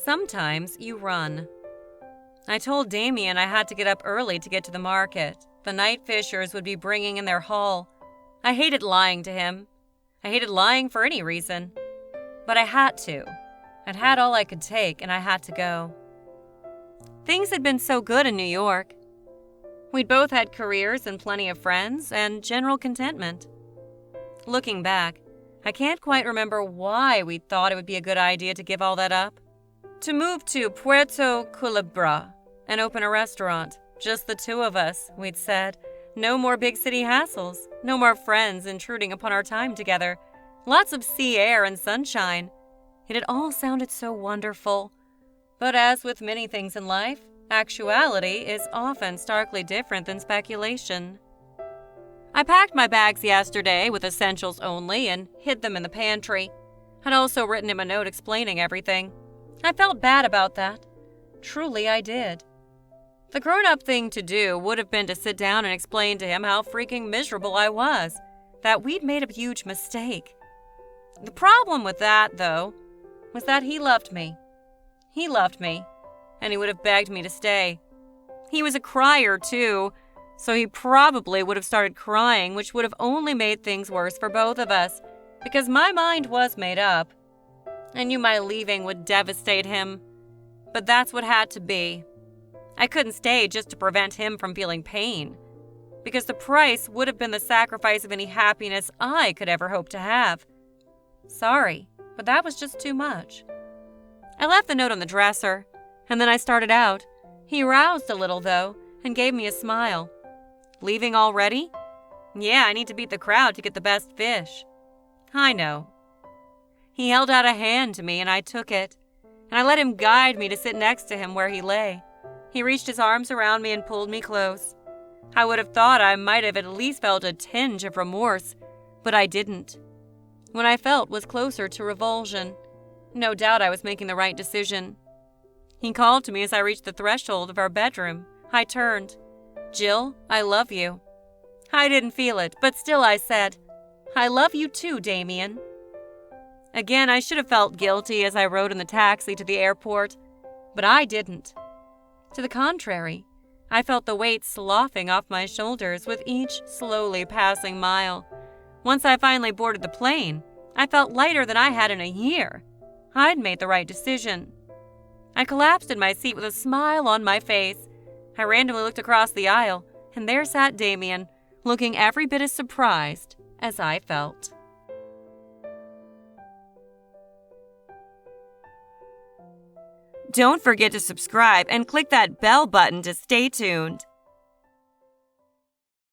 Sometimes you run. I told Damien I had to get up early to get to the market. The night fishers would be bringing in their haul. I hated lying to him. I hated lying for any reason. But I had to. I'd had all I could take, and I had to go. Things had been so good in New York. We'd both had careers and plenty of friends and general contentment. Looking back, I can't quite remember why we thought it would be a good idea to give all that up. To move to Puerto Culebra and open a restaurant. Just the two of us, we'd said. No more big city hassles. No more friends intruding upon our time together. Lots of sea air and sunshine. It had all sounded so wonderful. But as with many things in life, actuality is often starkly different than speculation. I packed my bags yesterday with essentials only and hid them in the pantry. I'd also written him a note explaining everything. I felt bad about that. Truly, I did. The grown-up thing to do would have been to sit down and explain to him how freaking miserable I was, that we'd made a huge mistake. The problem with that, though, was that he loved me. He loved me, and he would have begged me to stay. He was a crier, too, so he probably would have started crying, which would have only made things worse for both of us, because my mind was made up. I knew my leaving would devastate him, but that's what had to be. I couldn't stay just to prevent him from feeling pain, because the price would have been the sacrifice of any happiness I could ever hope to have. Sorry, but that was just too much. I left the note on the dresser, and then I started out. He roused a little, though, and gave me a smile. Leaving already? Yeah, I need to beat the crowd to get the best fish. I know. He held out a hand to me, and I took it, and I let him guide me to sit next to him where he lay. He reached his arms around me and pulled me close. I would have thought I might have at least felt a tinge of remorse, but I didn't. What I felt was closer to revulsion. No doubt I was making the right decision. He called to me as I reached the threshold of our bedroom. I turned. Jill, I love you. I didn't feel it, but still I said, I love you too, Damien. Again, I should have felt guilty as I rode in the taxi to the airport, but I didn't. To the contrary, I felt the weight sloughing off my shoulders with each slowly passing mile. Once I finally boarded the plane, I felt lighter than I had in a year. I'd made the right decision. I collapsed in my seat with a smile on my face. I randomly looked across the aisle, and there sat Damien, looking every bit as surprised as I felt. Don't forget to subscribe and click that bell button to stay tuned.